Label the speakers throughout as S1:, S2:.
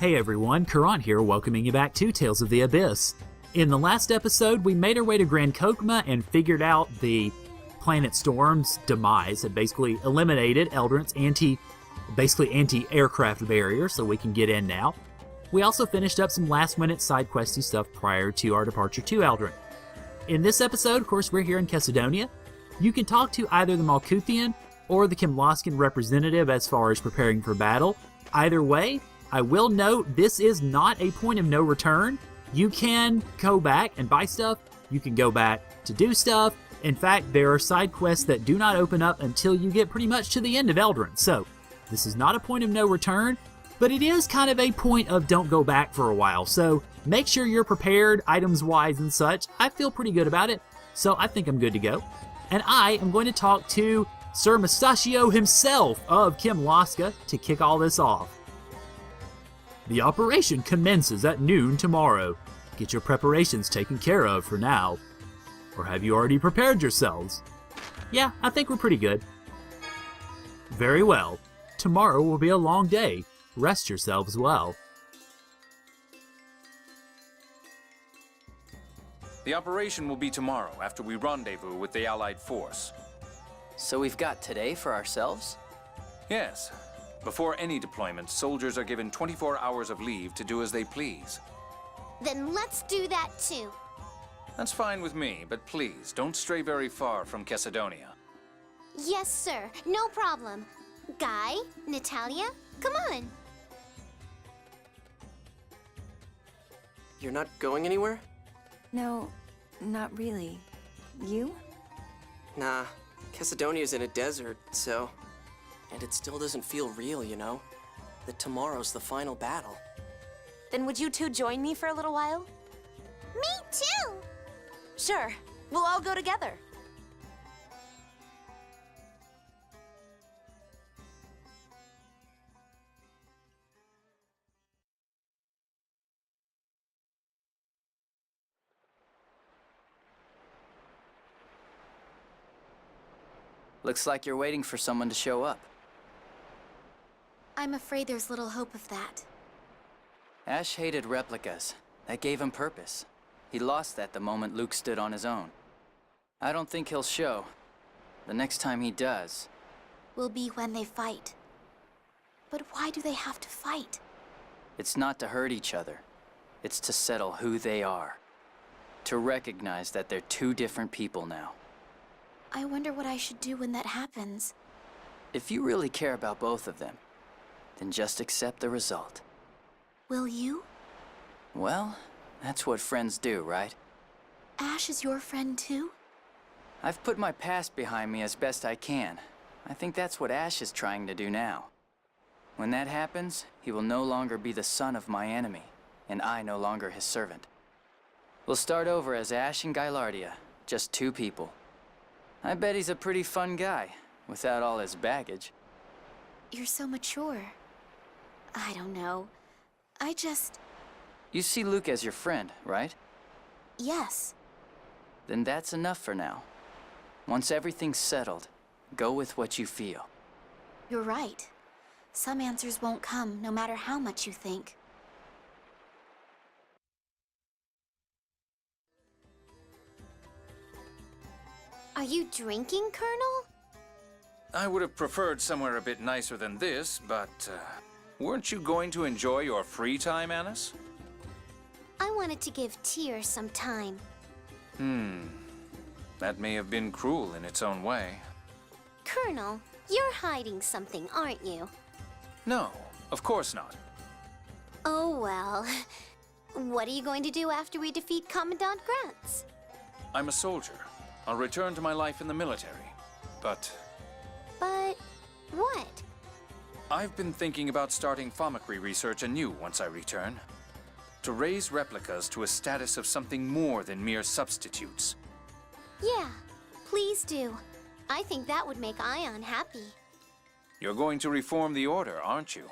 S1: Hey everyone, Caront here, welcoming you back to Tales of the Abyss. In the last episode, we made our way to Grand Kokma and figured out the Planet Storm's demise. It basically eliminated Eldrant's anti-aircraft barrier, so we can get in now. We also finished up some last-minute side-questy stuff prior to our departure to Eldrant. In this episode, of course, we're here in Kesidonia. You can talk to either the Malkuthian or the Kimloskan representative as far as preparing for battle. Either way, I will note this is not a point of no return. You can go back and buy stuff. You can go back to do stuff. In fact, there are side quests that do not open up until you get pretty much to the end of Eldrant. So, this is not a point of no return, but it is kind of a point of don't go back for a while. So, make sure you're prepared items-wise and such. I feel pretty good about it, so I think I'm good to go. And I am going to talk to Sir Mustachio himself of Kimloska to kick all this off. The operation commences at noon tomorrow. Get your preparations taken care of for now. Or have you already prepared yourselves? Yeah, I think we're pretty good. Very well. Tomorrow will be a long day. Rest yourselves well.
S2: The operation will be tomorrow after we rendezvous with the Allied force.
S3: So we've got today for ourselves?
S2: Yes. Before any deployment, soldiers are given 24 hours of leave to do as they please.
S4: Then let's do that too.
S2: That's fine with me, but please, don't stray very far from Kesidonia.
S4: Yes, sir. No problem. Guy, Natalia, come on.
S5: You're not going anywhere?
S6: No, not really. You?
S5: Nah, Kesidonia's in a desert, so... And it still doesn't feel real, you know? That tomorrow's the final battle.
S6: Then would you two join me for a little while?
S4: Me too!
S6: Sure. We'll all go together.
S3: Looks like you're waiting for someone to show up.
S4: I'm afraid there's little hope of that.
S3: Ash hated replicas. That gave him purpose. He lost that the moment Luke stood on his own. I don't think he'll show. The next time he does...
S4: Will be when they fight. But why do they have to fight?
S3: It's not to hurt each other. It's to settle who they are. To recognize that they're two different people now.
S4: I wonder what I should do when that happens.
S3: If you really care about both of them, then just accept the result.
S4: Will you?
S3: Well, that's what friends do, right?
S4: Ash is your friend too?
S3: I've put my past behind me as best I can. I think that's what Ash is trying to do now. When that happens, he will no longer be the son of my enemy, and I no longer his servant. We'll start over as Ash and Gylardia, just two people. I bet he's a pretty fun guy, without all his baggage.
S4: You're so mature. I don't know.
S3: You see Luke as your friend, right?
S4: Yes.
S3: Then that's enough for now. Once everything's settled, go with what you feel.
S4: You're right. Some answers won't come, no matter how much you think. Are you drinking, Colonel?
S2: I would have preferred somewhere a bit nicer than this, but weren't you going to enjoy your free time, Annis?
S4: I wanted to give Tyr some time.
S2: That may have been cruel in its own way.
S4: Colonel, you're hiding something, aren't you?
S2: No, of course not.
S4: Oh, well. What are you going to do after we defeat Commandant Grants?
S2: I'm a soldier. I'll return to my life in the military. But
S4: what?
S2: I've been thinking about starting Thaumachi research anew once I return. To raise replicas to a status of something more than mere substitutes.
S4: Yeah, please do. I think that would make Ion happy.
S2: You're going to reform the Order, aren't you?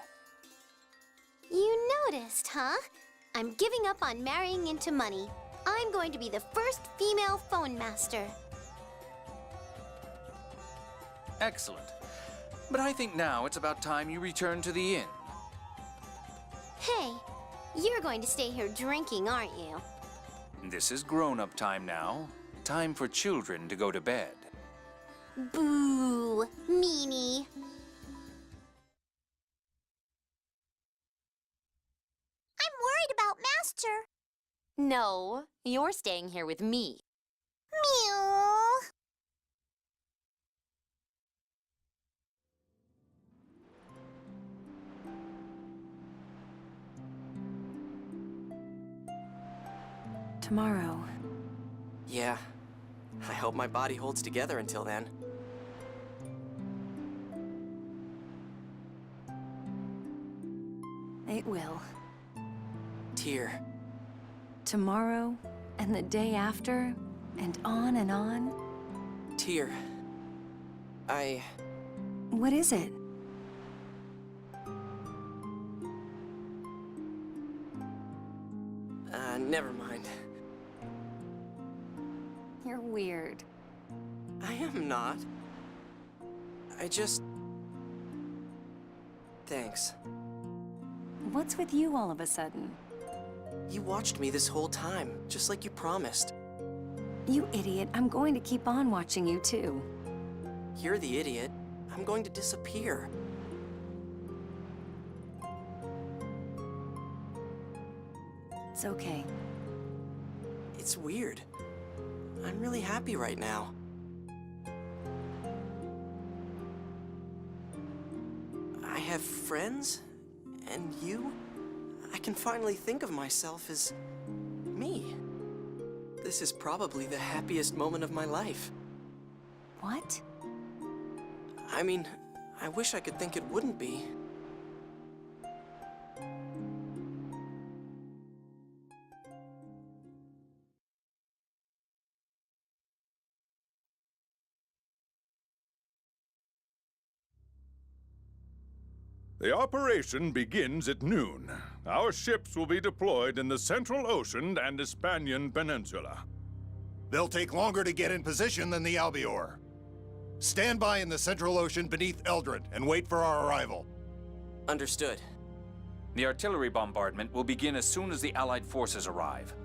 S4: You noticed, huh? I'm giving up on marrying into money. I'm going to be the first female phone master.
S2: Excellent. But I think now it's about time you return to the inn.
S4: Hey, you're going to stay here drinking, aren't you?
S2: This is grown-up time now. Time for children to go to bed.
S4: Boo, meanie.
S7: I'm worried about Master.
S6: No, you're staying here with me.
S7: Meow.
S3: Tomorrow.
S5: Yeah. I hope my body holds together until then.
S3: It will.
S5: Tyr.
S3: Tomorrow, and the day after, and on and on.
S5: Tyr.
S3: What is it?
S5: Never mind.
S3: You're weird.
S5: I am not. I just... Thanks.
S3: What's with you all of a sudden?
S5: You watched me this whole time, just like you promised.
S3: You idiot, I'm going to keep on watching you too.
S5: You're the idiot. I'm going to disappear.
S3: It's okay.
S5: It's weird. I'm really happy right now. I have friends, and you? I can finally think of myself as me. This is probably the happiest moment of my life.
S3: What?
S5: I mean, I wish I could think it wouldn't be.
S8: The operation begins at noon. Our ships will be deployed in the Central Ocean and Hispanian Peninsula.
S9: They'll take longer to get in position than the Albior. Stand by in the Central Ocean beneath Eldrant and wait for our arrival.
S5: Understood.
S2: The artillery bombardment will begin as soon as the Allied forces arrive.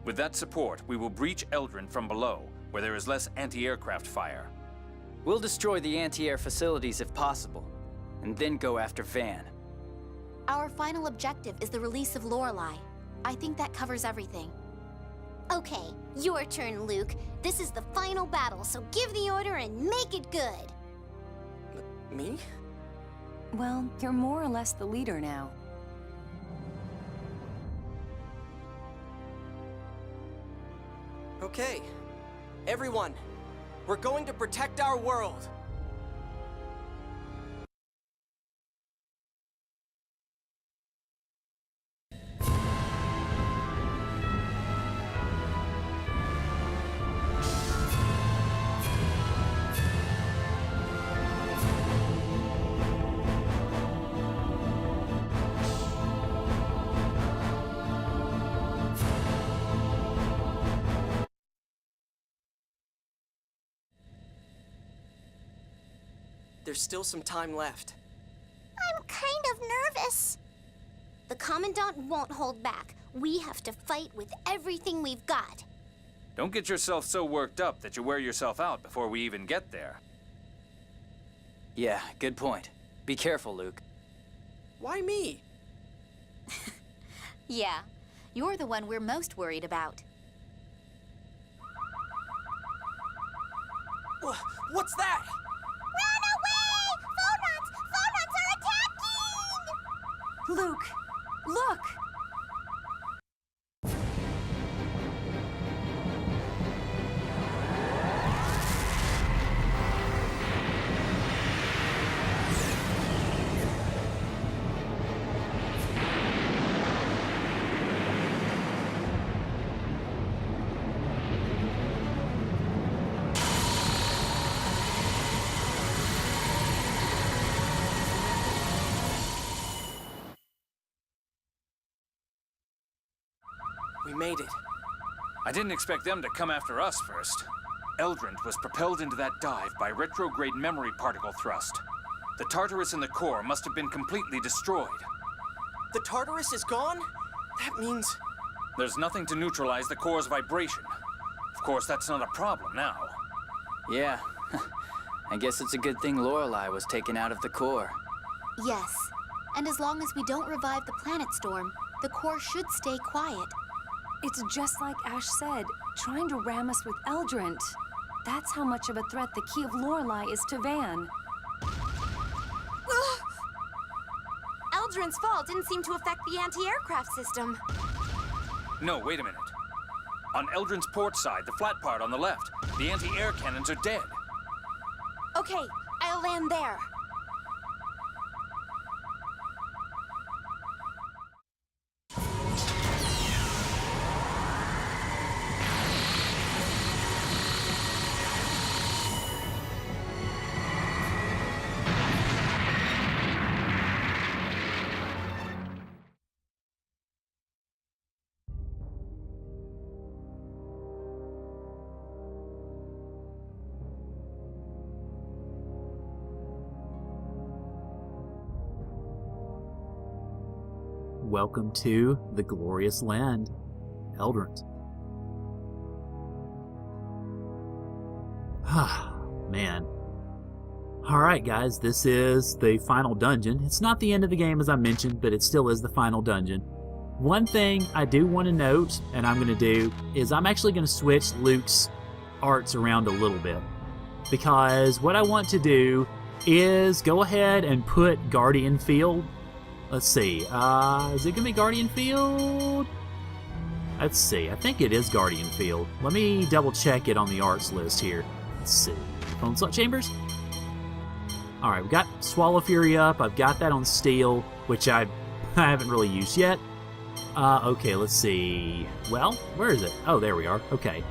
S2: With that support, we will breach Eldrant from below, where there is less anti-aircraft fire.
S3: We'll destroy the anti-air facilities if possible, and then go after Van.
S7: Our final objective is the release of Lorelei. I think that covers everything.
S4: Okay, your turn, Luke. This is the final battle, so give the order and make it good.
S5: Me?
S3: Well, you're more or less the leader now.
S5: Okay. Everyone, we're going to protect our world. There's still some time left.
S7: I'm kind of nervous.
S4: The Commandant won't hold back. We have to fight with everything we've got.
S2: Don't get yourself so worked up that you wear yourself out before we even get there.
S3: Yeah, good point. Be careful, Luke.
S5: Why me?
S6: Yeah, you're the one we're most worried about.
S5: What's that?
S7: Run away! Phonons are attacking!
S6: Luke, look!
S5: We made it.
S2: I didn't expect them to come after us first. Eldrant was propelled into that dive by retrograde memory particle thrust. The Tartarus in the core must have been completely destroyed.
S5: The Tartarus is gone? That means...
S2: There's nothing to neutralize the core's vibration. Of course, that's not a problem now.
S3: Yeah. I guess it's a good thing Lorelei was taken out of the core.
S7: Yes. And as long as we don't revive the planet storm, the core should stay quiet.
S10: It's just like Ash said, trying to ram us with Eldrant. That's how much of a threat the Key of Lorelei is to Van.
S6: Eldrant's fall didn't seem to affect the anti-aircraft system.
S2: No, wait a minute. On Eldrant's port side, the flat part on the left, the anti-air cannons are dead.
S6: Okay, I'll land there.
S1: Welcome to the glorious land, Eldrant. Man. Alright guys, this is the final dungeon. It's not the end of the game as I mentioned, but it still is the final dungeon. One thing I do want to note, and I'm going to do, is I'm actually going to switch Luke's arts around a little bit. Because what I want to do is go ahead and put Guardian Field. Let's see, is it going to be Guardian Field? Let's see, I think it is Guardian Field. Let me double check it on the arts list here. Let's see, Phone Slot Chambers? Alright, we've got Swallow Fury up, I've got that on Steel, which I haven't really used yet. Okay, let's see, well, where is it? Oh, there we are, okay.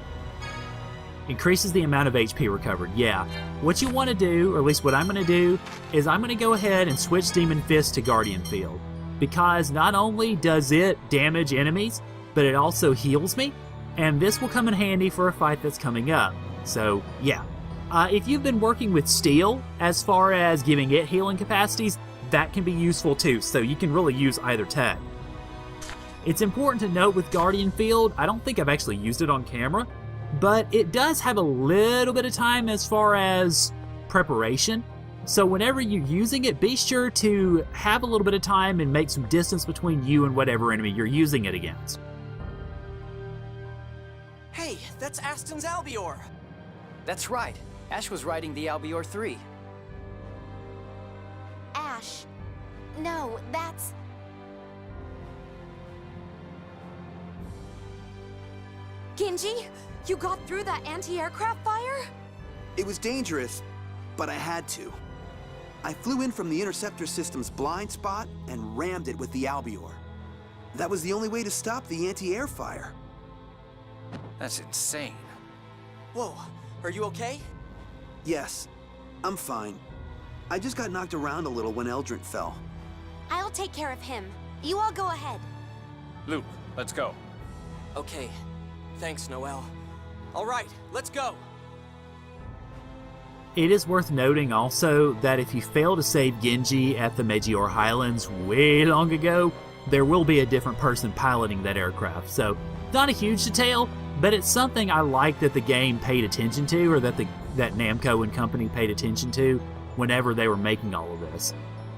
S1: Increases the amount of HP recovered, yeah. What you want to do, or at least what I'm going to do, is I'm going to go ahead and switch Demon Fist to Guardian Field. Because not only does it damage enemies, but it also heals me, and this will come in handy for a fight that's coming up. So, yeah. If you've been working with Steel, as far as giving it healing capacities, that can be useful too, so you can really use either tag. It's important to note with Guardian Field, I don't think I've actually used it on camera, but it does have a little bit of time as far as preparation. So whenever you're using it, be sure to have a little bit of time and make some distance between you and whatever enemy you're using it against.
S5: Hey, that's Aston's Albior!
S3: That's right. Ash was riding the Albior 3.
S4: Ash. No, that's...
S6: Genji, you got through that anti-aircraft fire?
S11: It was dangerous, but I had to. I flew in from the interceptor system's blind spot and rammed it with the Albior. That was the only way to stop the anti-air fire.
S2: That's insane.
S5: Whoa, are you okay?
S11: Yes, I'm fine. I just got knocked around a little when Eldrant fell.
S4: I'll take care of him. You all go ahead.
S2: Luke, let's go.
S5: Okay. Thanks, Noel. All right, let's go!
S1: It is worth noting also that if you fail to save Genji at the Meteor Highlands way long ago, there will be a different person piloting that aircraft. So, not a huge detail, but it's something I like that the game paid attention to, or that Namco and company paid attention to whenever they were making all of this.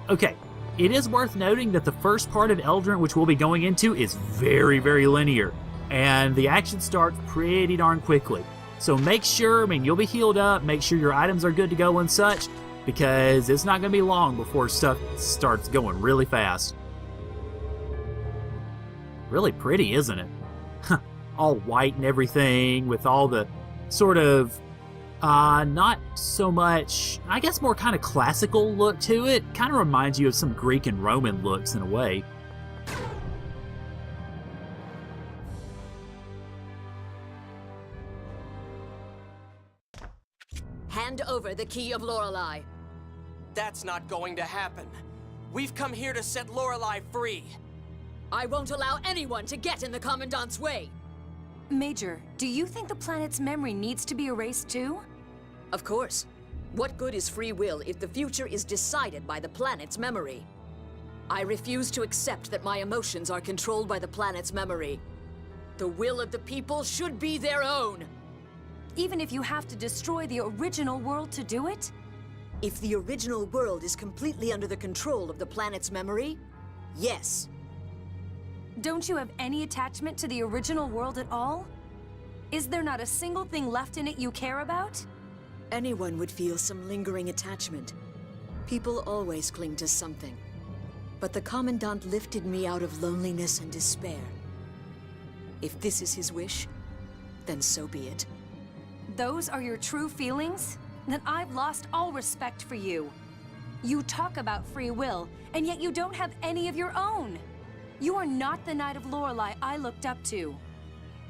S1: Okay, it is worth noting that the first part of Eldrant, which we'll be going into, is very, very linear. And the action starts pretty darn quickly. So make sure, you'll be healed up, make sure your items are good to go and such, because it's not going to be long before stuff starts going really fast. Really pretty, isn't it? All white and everything, with all the sort of, not so much, I guess more kind of classical look to it. Kind of reminds you of some Greek and Roman looks in a way.
S12: Hand over the Key of Lorelei.
S5: That's not going to happen. We've come here to set Lorelei free.
S12: I won't allow anyone to get in the Commandant's way.
S10: Major, do you think the planet's memory needs to be erased too?
S12: Of course. What good is free will if the future is decided by the planet's memory? I refuse to accept that my emotions are controlled by the planet's memory. The will of the people should be their own.
S10: Even if you have to destroy the original world to do it?
S12: If the original world is completely under the control of the planet's memory, yes.
S10: Don't you have any attachment to the original world at all? Is there not a single thing left in it you care about?
S12: Anyone would feel some lingering attachment. People always cling to something. But the Commandant lifted me out of loneliness and despair. If this is his wish, then so be it.
S10: Those are your true feelings? Then I've lost all respect for you. You talk about free will, and yet you don't have any of your own. You are not the Knight of Lorelei I looked up to.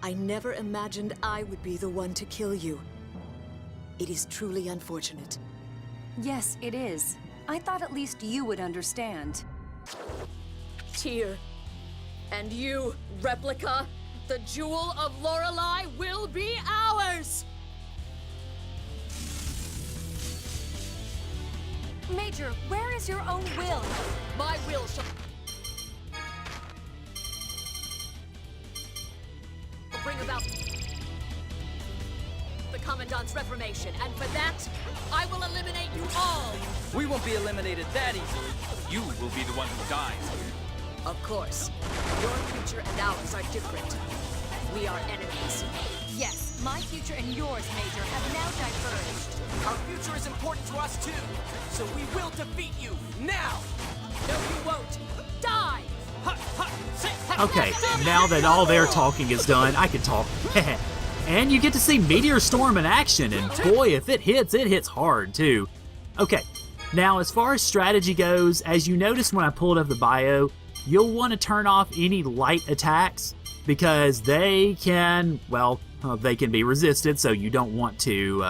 S12: I never imagined I would be the one to kill you. It is truly unfortunate.
S10: Yes, it is. I thought at least you would understand.
S12: Tyr, and you, Replica, the Jewel of Lorelei will be ours!
S10: Major, where is your own will?
S12: My will shall bring about the Commandant's reformation, and for that, I will eliminate you all!
S3: We won't be eliminated that easily.
S2: You will be the one who dies.
S12: Of course. Your future and ours are different. We are enemies.
S10: Yes, my future and yours, Major, have now diverged.
S3: Our future is important to us too, so we will defeat you now!
S12: No, you won't! Die!
S1: Okay, now that all their talking is done, I can talk. And you get to see Meteor Storm in action, and boy, if it hits hard too. Okay, now as far as strategy goes, as you noticed when I pulled up the bio, you'll want to turn off any light attacks because they can, well, they can be resisted, so you don't want to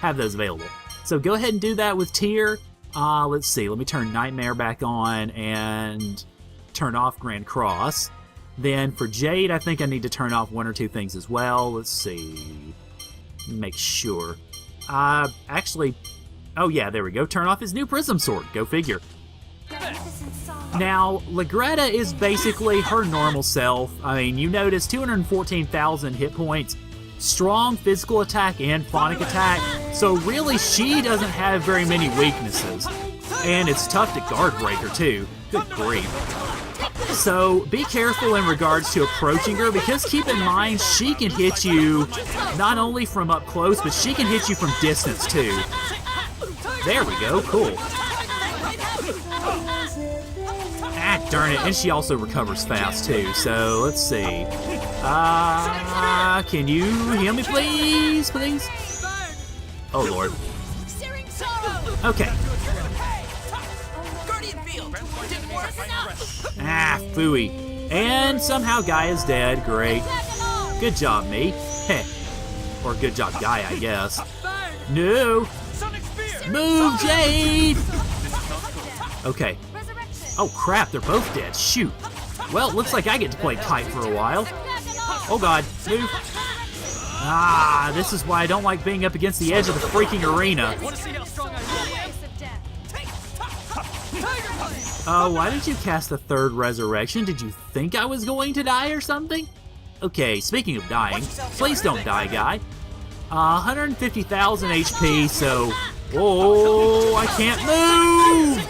S1: have those available. So go ahead and do that with Tyr. Let's see, let me turn Nightmare back on and turn off Grand Cross. Then for Jade, I think I need to turn off one or two things as well. Let's see. Make sure. Actually, oh yeah, there we go. Turn off his new Prism Sword. Go figure. Now, Legretta is basically her normal self. I mean, you notice 214,000 hit points, strong physical attack and phonic attack, so really she doesn't have very many weaknesses. And it's tough to guard break her too. Good grief. So be careful in regards to approaching her, because keep in mind she can hit you not only from up close, but she can hit you from distance too. There we go, cool. Ah, darn it, and she also recovers fast too, so let's see. Can you heal me please, please? Oh lord. Okay. Ah, phooey. And somehow Guy is dead, great. Good job, me. Heh. Or good job, Guy, I guess. No! Move, Jade! Okay. Oh crap, they're both dead, shoot. Well, it looks like I get to play Kite for a while. Oh god, move. Ah, this is why I don't like being up against the edge of the freaking arena. Oh, why did you cast the third resurrection? Did you think I was going to die or something? Okay, speaking of dying, please don't die, Guy. 150,000 HP, so... Oh, I can't move!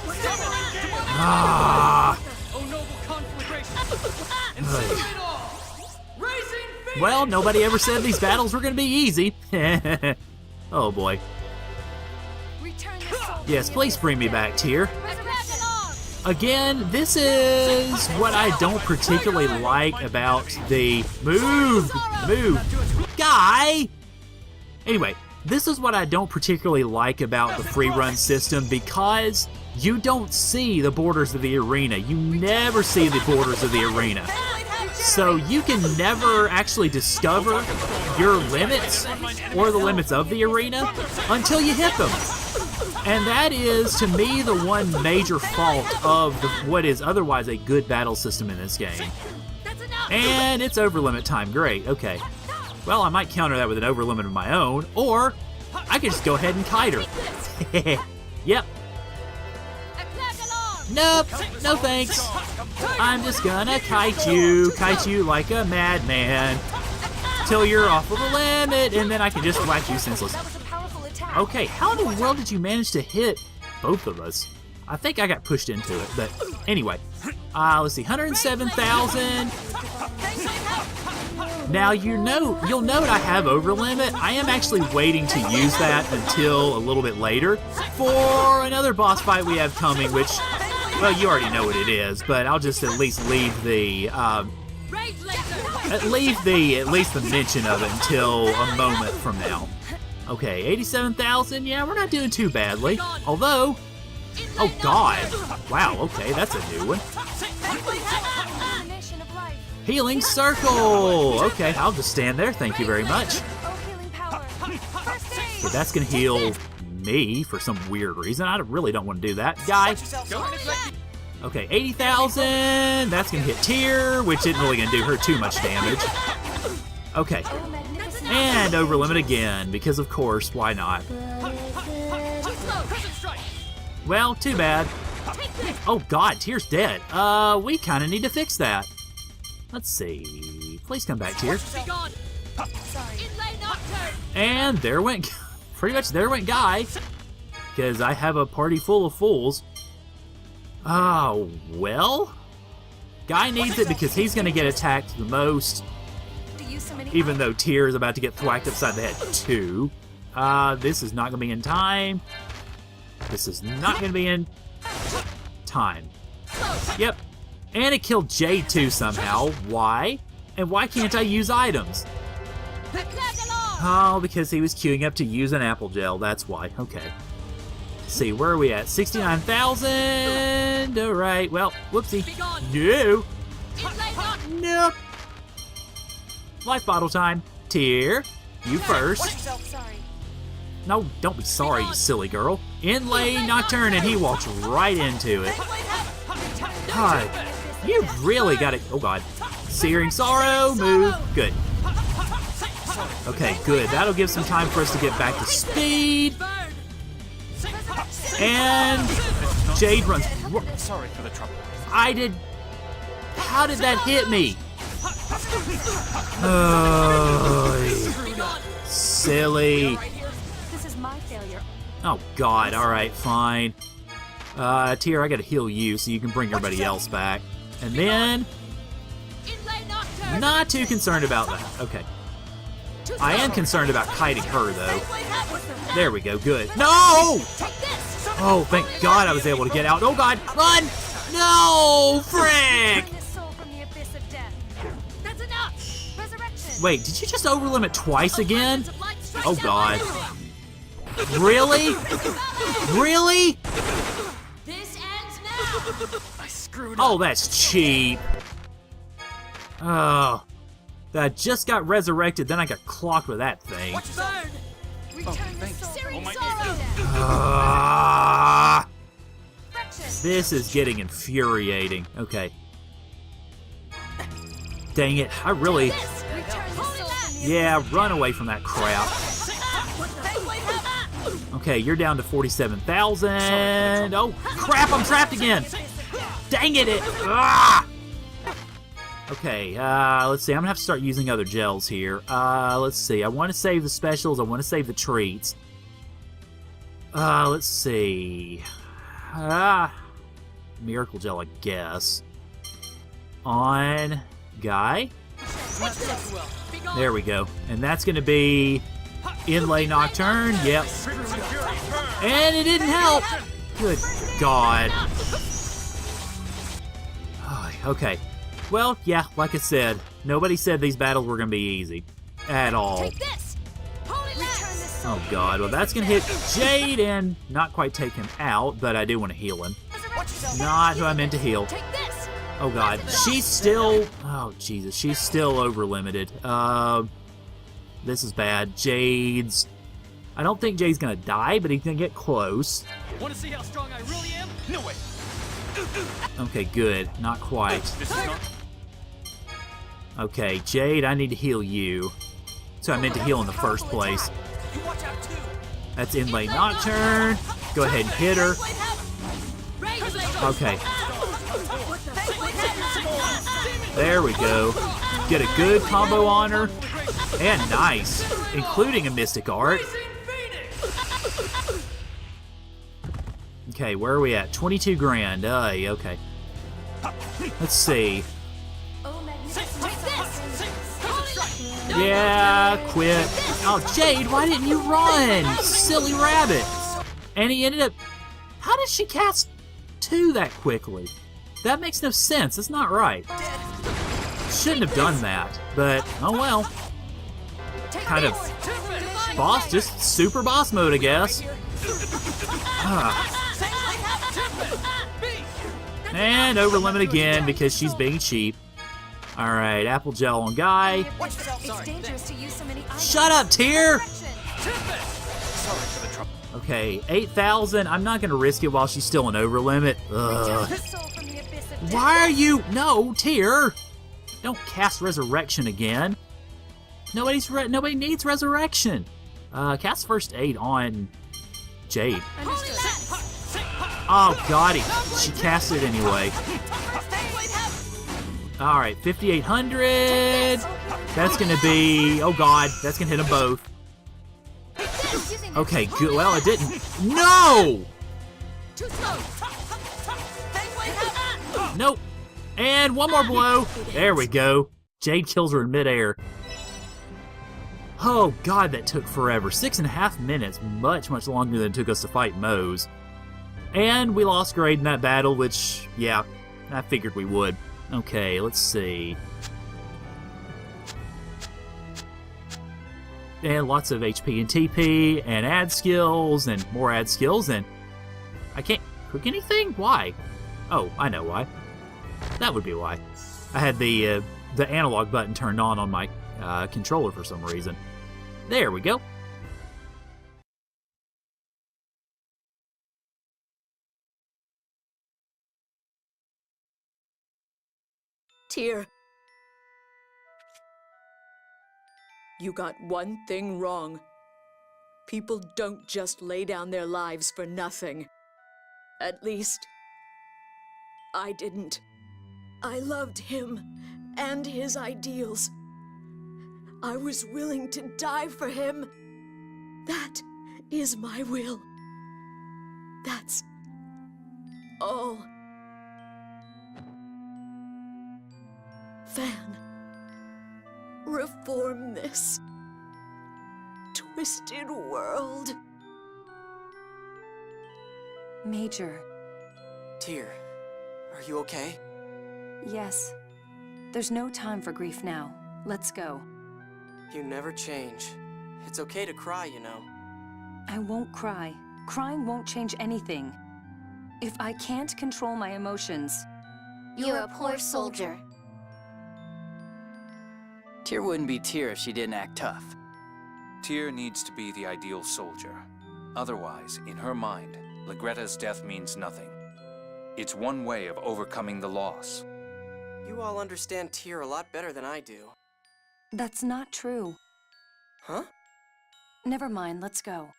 S1: Ah. Well, nobody ever said these battles were going to be easy. Oh boy. Yes, please bring me back, Tyr. Again, this is what I don't particularly like about the... Move! Guy! Anyway, this is what I don't particularly like about the free run system, because you don't see the borders of the arena. You never see the borders of the arena. So you can never actually discover your limits or the limits of the arena until you hit them. And that is, to me, the one major fault of what is otherwise a good battle system in this game. And it's overlimit time. Great, okay. Well, I might counter that with an overlimit of my own, or I could just go ahead and kite her. Yep. Nope, no thanks. I'm just gonna kite you like a madman, till you're off of the limit, and then I can just whack you senseless. Okay, how in the world did you manage to hit both of us? I think I got pushed into it, but anyway. Let's see, 107,000. Now you'll note I have over limit. I am actually waiting to use that until a little bit later for another boss fight we have coming, which, well, you already know what it is, but I'll just at least leave the the mention of it until a moment from now. Okay, 87,000. Yeah, we're not doing too badly. Although, oh god, wow. Okay, that's a new one. Healing circle. Okay, I'll just stand there. Thank you very much. Okay, that's gonna heal me for some weird reason. I really don't want to do that, guy. Okay, 80,000. That's gonna hit Tyr, which isn't really gonna do her too much damage. Okay, and over limit again because of course, why not? Well, too bad. Oh god, Tyr's dead. We kind of need to fix that. Let's see. Please come back, Tyr. And there went, pretty much there went Guy, because I have a party full of fools. Oh, well. Guy needs it because he's going to get attacked the most, even though Tyr is about to get thwacked upside the head too. This is not going to be in time. This is not going to be in time. Yep. And it killed Jade too somehow. Why? And why can't I use items? Oh, because he was queuing up to use an apple gel. That's why. Okay. Let's see, where are we at? 69,000. All right. Well, whoopsie. No. Nope. Life bottle time. Tyr, you first. No, don't be sorry, you silly girl. Inlay Nocturne, and he walks right into it. God, you really got it. Oh god. Searing Sorrow, move. Good. Okay, good. That'll give some time for us to get back to speed. And Jade runs.
S2: Sorry for the trouble.
S1: I did. How did that hit me? Oh, silly.
S10: This is my failure.
S1: Oh god. All right, fine. Tyr, I gotta heal you so you can bring everybody else back. And then, not too concerned about that. Okay. I am concerned about kiting her, though. There we go, good. No! Oh, thank God I was able to get out. Oh God, run! No, frick! Wait, did you just overlimit twice again? Oh God. Really? Really? Oh, that's cheap. Oh, that just got resurrected, then I got clocked with that thing. This is getting infuriating. Okay. Dang it, I really... Yeah, run away from that crap. Okay, you're down to 47,000. Oh, crap, I'm trapped again. Dang it, Okay, let's see. I'm gonna have to start using other gels here. Let's see. I want to save the specials. I want to save the treats. Let's see. Miracle gel, I guess. On Guy. There we go. And that's gonna be Inlay Nocturne. Yep. And it didn't help. Good God. Okay. Well, yeah, like I said, nobody said these battles were going to be easy. At all. Oh god, well that's going to hit Jade and not quite take him out, but I do want to heal him. Not who I meant to heal. Oh god, she's still... Oh Jesus, she's still over limited. This is bad. Jade's... I don't think Jade's going to die, but he's going to get close.
S13: Want to see how strong I really am? No way.
S1: Okay, good. Not quite. Okay, Jade, I need to heal you. So I meant to heal in the first place. That's Inlay Nocturne. Go ahead and hit her. Okay. There we go. Get a good combo on her. And nice. Including a Mystic Art. Okay, where are we at? 22 grand. Okay. Let's see. Yeah, quit. Oh, Jade, why didn't you run? Silly rabbit. And he ended up... How did she cast 2 that quickly? That makes no sense. It's not right. Shouldn't have done that, but oh well. Kind of boss, just super boss mode, I guess. And over limit again because she's being cheap. Alright, apple gel on Guy. Shut up, Tyr! Okay, 8,000. I'm not gonna risk it while she's still an over limit. Ugh. Why are you... No, Tyr! Don't cast Resurrection again. Nobody needs Resurrection. Cast First Aid on Jade. Oh, got it. She cast it anyway. Alright, 5,800. That's gonna be... Oh god, that's gonna hit them both. Okay, good. Well, it didn't. No! Nope. And one more blow. There we go. Jade kills her in midair. Oh god, that took forever. 6.5 minutes. Much, much longer than it took us to fight Mose. And we lost grade in that battle, which, yeah, I figured we would. Okay, let's see. And lots of HP and TP, and ad skills, and more ad skills, and I can't cook anything? Why? Oh, I know why. That would be why. I had the analog button turned on my controller for some reason. There we go.
S12: Tyr, you got one thing wrong. People don't just lay down their lives for nothing. At least, I didn't. I loved him and his ideals. I was willing to die for him. That is my will. That's all. Van, reform this twisted world.
S10: Major.
S5: Tyr, are you okay?
S10: Yes. There's no time for grief now. Let's go.
S5: You never change. It's okay to cry, you know.
S10: I won't cry. Crying won't change anything. If I can't control my emotions...
S4: You're a poor soldier.
S3: Tyr wouldn't be Tyr if she didn't act tough.
S2: Tyr needs to be the ideal soldier. Otherwise, in her mind, Legretta's death means nothing. It's one way of overcoming the loss.
S5: You all understand Tyr a lot better than I do.
S10: That's not true.
S5: Huh?
S10: Never mind, let's go.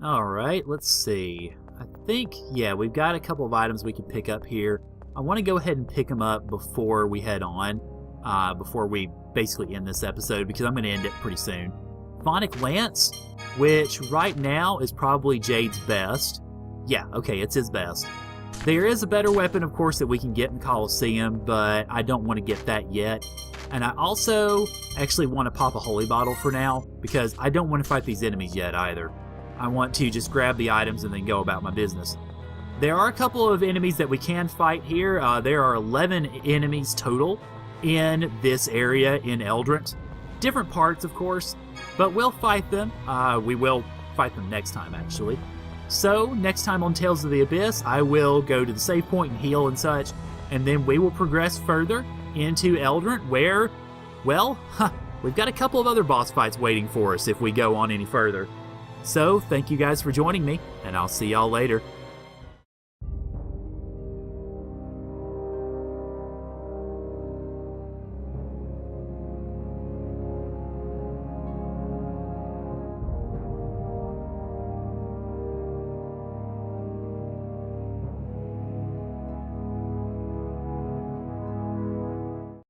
S1: Alright, let's see. I think, yeah, we've got a couple of items we can pick up here. I want to go ahead and pick them up before we head on, before we basically end this episode, because I'm going to end it pretty soon. Phonic Lance, which right now is probably Jade's best. Yeah, okay, it's his best. There is a better weapon, of course, that we can get in Coliseum, but I don't want to get that yet. And I also actually want to pop a Holy Bottle for now, because I don't want to fight these enemies yet either. I want to just grab the items and then go about my business. There are a couple of enemies that we can fight here. There are 11 enemies total in this area in Eldrant. Different parts, of course, but we'll fight them. We will fight them next time, actually. So, next time on Tales of the Abyss, I will go to the save point and heal and such, and then we will progress further into Eldrant, where, well, we've got a couple of other boss fights waiting for us if we go on any further. So, thank you guys for joining me, and I'll see y'all later.